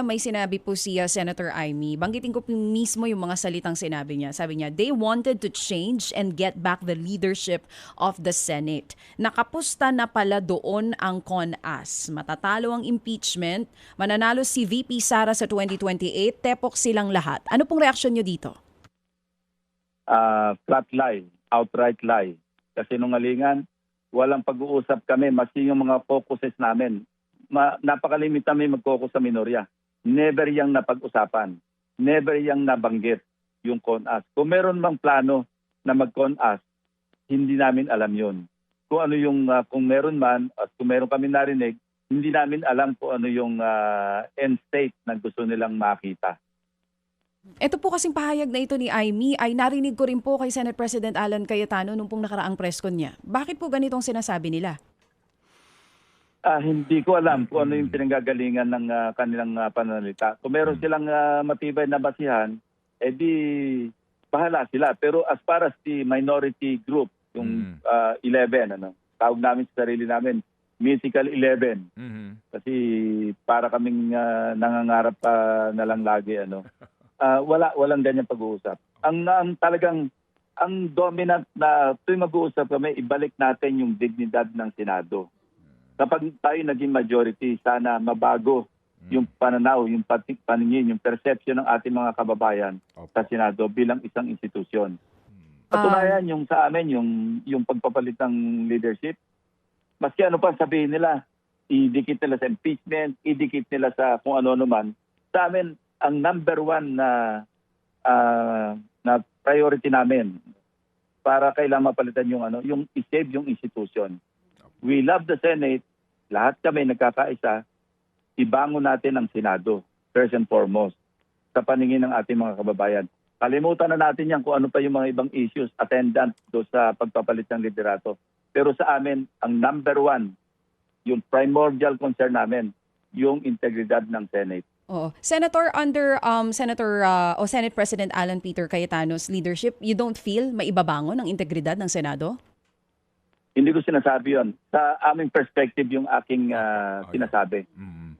May sinabi po siya, Senator Amy, banggitin ko mismo yung mga salitang sinabi niya. Sabi niya, they wanted to change and get back the leadership of the Senate. Nakapusta na pala doon ang CONAS. Matatalo ang impeachment, mananalo si VP Sara sa 2028, tepok silang lahat. Ano pong reaksyon niyo dito? Flat lie, outright lie. Kasi nungalingan, walang pag-uusap kami, maski yung mga focuses namin. Napakalimit namin mag-focus sa minorya. Never yang napag-usapan. Never yang nabanggit yung CONAS. Kung meron mang plano na mag-CONAS, hindi namin alam yun. Kung ano yung, kung meron man, at kung meron kami narinig, hindi namin alam kung ano yung end state na gusto nilang makita. Ito po kasing pahayag na ito ni Amy ay narinig ko rin po kay Senate President Alan Cayetano nung pong nakaraang press con niya. Bakit po ganitong sinasabi nila? Hindi ko alam kung ano yung pinanggagalingan ng kanilang pananalita. Kung meron silang matibay na basihan, edi bahala sila. Pero as far as the minority group, yung 11, tawag namin sa sarili namin, mythical 11. Kasi para kaming nangangarap na lang lagi. Walang ganyan pag-uusap. Ang dominant na tuwing mag-uusap kami, ibalik natin yung dignidad ng Senado. Kapag tayo naging majority, sana mabago yung pananaw, yung paningin, yung perception ng ating mga kababayan sa Senado bilang isang institusyon. Patunayan yung sa amin, yung pagpapalit ng leadership. Maski ano pa sabihin nila, idikit nila sa impeachment, idikit nila sa kung ano man. Sa amin, ang number one na priority namin para kailangan mapalitan yung i-save yung institution. We love the Senate. Lahat kami nagkakaisa. Ibangon natin ang Senado, first and foremost, sa paningin ng ating mga kababayan. Kalimutan na natin yan kung ano pa yung mga ibang issues, attendant do sa pagpapalit ng liderato. Pero sa amin, ang number one, yung primordial concern namin, yung integridad ng Senate. Oo. Senator, under Senate President Alan Peter Cayetano's leadership, you don't feel maibabangon ang integridad ng Senado? Hindi ko sinasabi yon. Sa aming perspective yung aking sinasabi.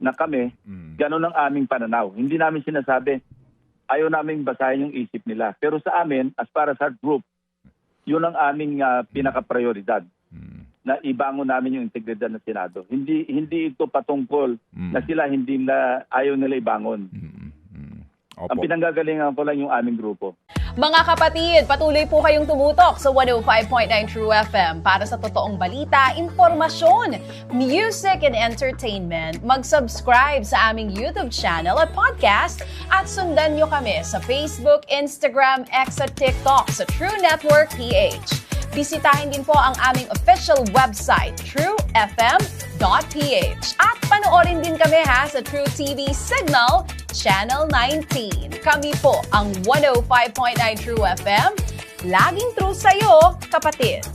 Na kami, ganun ang aming pananaw. Hindi namin sinasabi, ayaw namin basahin yung isip nila. Pero sa amin, as far as our group, yun ang aming pinaka-prioridad. Na ibangon namin yung integridad ng Senado. Hindi ito patungkol na sila ayaw nila ibangon. Ang pinanggagalingan ko lang yung aming grupo. Mga kapatid, patuloy po kayong tumutok sa 105.9 True FM para sa totoong balita, impormasyon, music and entertainment. Mag-subscribe sa aming YouTube channel at podcast at sundan nyo kami sa Facebook, Instagram, X at TikTok sa True Network PH. Bisitahin din po ang aming official website, truefm.ph. At panoorin din kami sa True TV Signal, Channel 19. Kami po ang 105.9 True FM. Laging true sa'yo, kapatid.